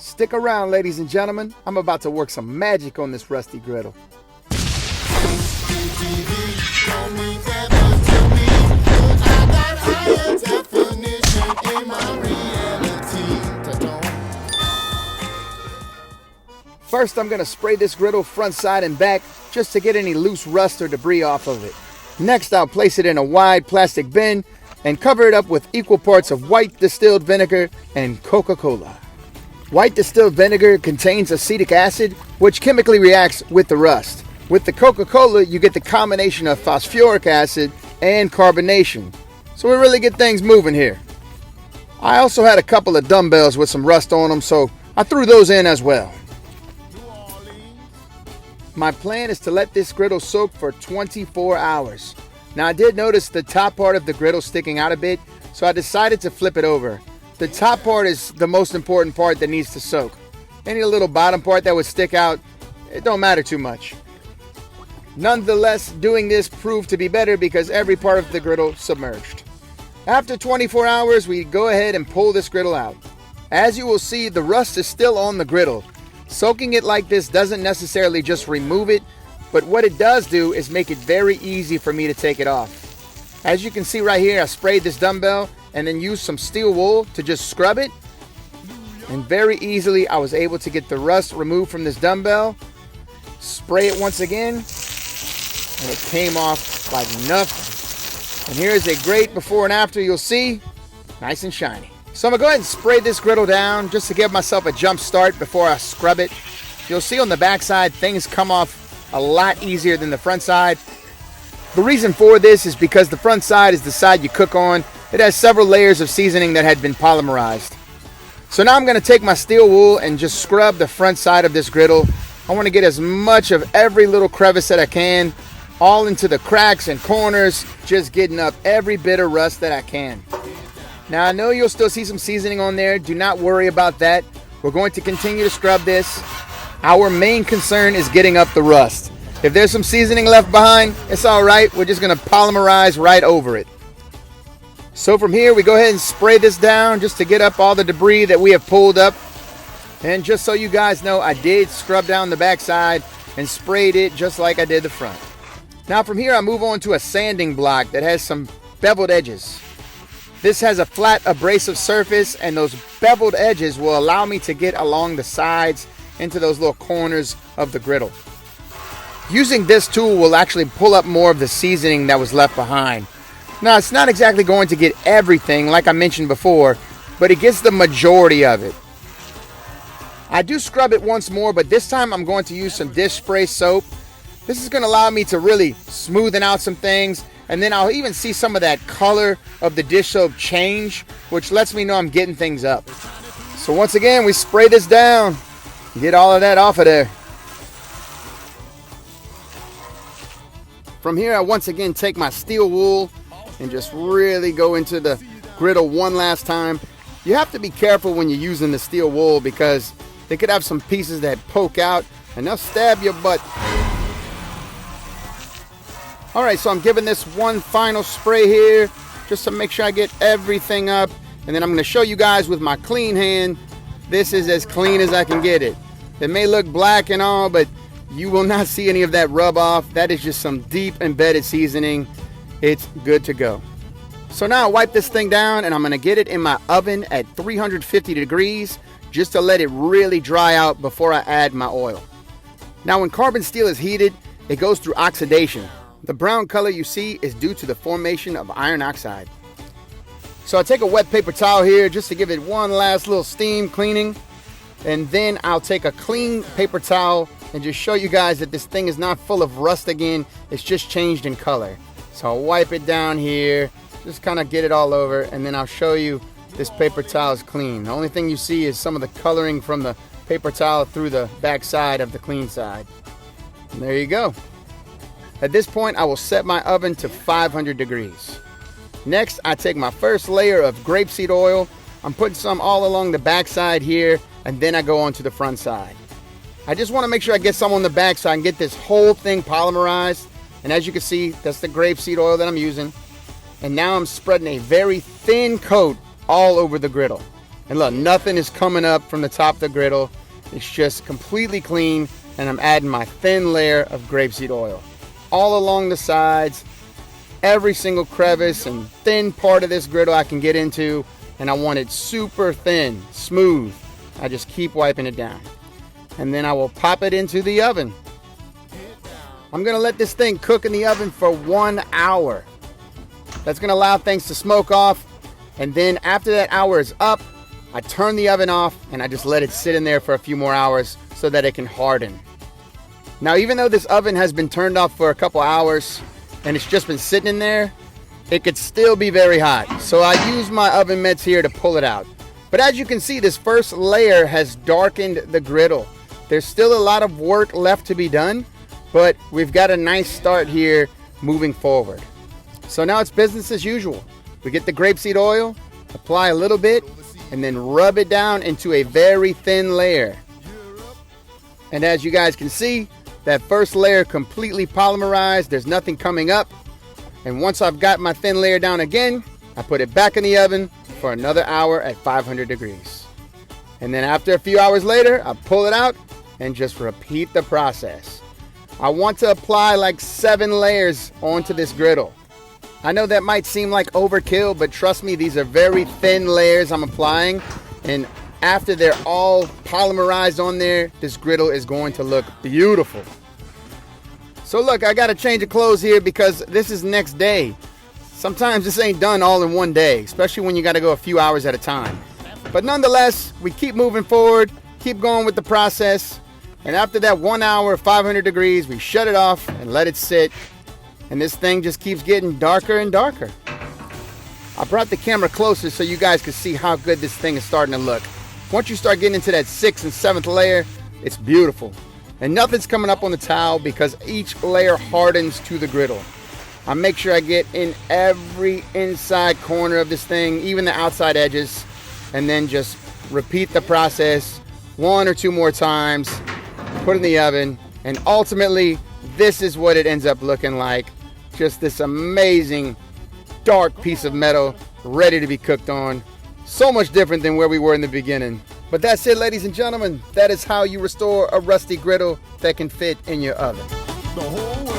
Stick around, ladies and gentlemen. I'm about to work some magic on this rusty griddle. First, I'm going to spray this griddle front, side, and back just to get any loose rust or debris off of it. Next, I'll place it in a wide plastic bin and cover it up with equal parts of white distilled vinegar and Coca-Cola. White distilled vinegar contains acetic acid, which chemically reacts with the rust. With the Coca-Cola, you get the combination of phosphoric acid and carbonation. So we really get things moving here. I also had a couple of dumbbells with some rust on them, so I threw those in as well. My plan is to let this griddle soak for 24 hours. Now, I did notice the top part of the griddle sticking out a bit, so I decided to flip it over. The top part is the most important part that needs to soak. Any little bottom part that would stick out, it don't matter too much. Nonetheless, doing this proved to be better because every part of the griddle submerged. After 24 hours, we go ahead and pull this griddle out. As you will see, the rust is still on the griddle. Soaking it like this doesn't necessarily just remove it, but what it does do is make it very easy for me to take it off. As you can see right here, I sprayed this dumbbell and then used some steel wool to just scrub it. And very easily, I was able to get the rust removed from this dumbbell. Spray it once again, and it came off like nothing. And here's a great before and after you'll see, nice and shiny. So I'm gonna go ahead and spray this griddle down just to give myself a jump start before I scrub it. You'll see on the back side, things come off a lot easier than the front side. The reason for this is because the front side is the side you cook on. It has several layers of seasoning that had been polymerized. So now I'm going to take my steel wool and just scrub the front side of this griddle. I want to get as much of every little crevice that I can, all into the cracks and corners, just getting up every bit of rust that I can. Now, I know you'll still see some seasoning on there. Do not worry about that. We're going to continue to scrub this. Our main concern is getting up the rust. If there's some seasoning left behind, it's all right. We're just going to polymerize right over it. So from here, we go ahead and spray this down just to get up all the debris that we have pulled up. And just so you guys know, I did scrub down the backside and sprayed it just like I did the front. Now from here, I move on to a sanding block that has some beveled edges. This has a flat abrasive surface, and those beveled edges will allow me to get along the sides into those little corners of the griddle. Using this tool will actually pull up more of the seasoning that was left behind. Now, it's not exactly going to get everything like I mentioned before, but it gets the majority of it. I do scrub it once more, but this time I'm going to use some dish spray soap. This is going to allow me to really smoothen out some things, and then I'll even see some of that color of the dish soap change, which lets me know I'm getting things up. So once again, we spray this down, get all of that off of there. From here, I once again take my steel wool and just really go into the griddle one last time. You have to be careful when you're using the steel wool because they could have some pieces that poke out and they'll stab your butt. All right, so I'm giving this one final spray here just to make sure I get everything up. And then I'm gonna show you guys with my clean hand. This is as clean as I can get it. It may look black and all, but you will not see any of that rub off. That is just some deep embedded seasoning. It's good to go. So now I wipe this thing down and I'm gonna get it in my oven at 350 degrees just to let it really dry out before I add my oil. Now when carbon steel is heated, it goes through oxidation. The brown color you see is due to the formation of iron oxide. So I take a wet paper towel here just to give it one last little steam cleaning. And then I'll take a clean paper towel and just show you guys that this thing is not full of rust again. It's just changed in color. So I'll wipe it down here, just kind of get it all over, and then I'll show you this paper towel is clean. The only thing you see is some of the coloring from the paper towel through the back side of the clean side. And there you go. At this point, I will set my oven to 500 degrees. Next, I take my first layer of grapeseed oil. I'm putting some all along the back side here, and then I go on to the front side. I just want to make sure I get some on the back so I can get this whole thing polymerized. And as you can see, that's the grapeseed oil that I'm using. And now I'm spreading a very thin coat all over the griddle. And look, nothing is coming up from the top of the griddle. It's just completely clean, and I'm adding my thin layer of grapeseed oil all along the sides, every single crevice and thin part of this griddle I can get into, and I want it super thin, smooth. I just keep wiping it down. And then I will pop it into the oven. I'm gonna let this thing cook in the oven for 1 hour. That's gonna allow things to smoke off, and then after that hour is up, I turn the oven off and I just let it sit in there for a few more hours so that it can harden. Now, even though this oven has been turned off for a couple hours and it's just been sitting in there, it could still be very hot. So I use my oven mitts here to pull it out. But as you can see, this first layer has darkened the griddle. There's still a lot of work left to be done, but we've got a nice start here moving forward. So now it's business as usual. We get the grapeseed oil, apply a little bit, and then rub it down into a very thin layer. And as you guys can see, that first layer completely polymerized. There's nothing coming up. And once I've got my thin layer down again, I put it back in the oven for another hour at 500 degrees. And then after a few hours later, I pull it out and just repeat the process. I want to apply like 7 layers onto this griddle. I know that might seem like overkill, but trust me, these are very thin layers I'm applying. And after they're all polymerized on there, this griddle is going to look beautiful. So look, I got to change of clothes here because this is next day. Sometimes this ain't done all in one day, especially when you got to go a few hours at a time. But nonetheless, we keep moving forward, keep going with the process. And after that 1 hour, 500 degrees, we shut it off and let it sit. And this thing just keeps getting darker and darker. I brought the camera closer so you guys can see how good this thing is starting to look. Once you start getting into that 6th and 7th layer, it's beautiful. And nothing's coming up on the towel because each layer hardens to the griddle. I make sure I get in every inside corner of this thing, even the outside edges, and then just repeat the process 1 or 2 more times, put it in the oven, and ultimately this is what it ends up looking like. Just this amazing dark piece of metal ready to be cooked on. So much different than where we were in the beginning. But that's it, ladies and gentlemen. That is how you restore a rusty griddle that can fit in your oven. The whole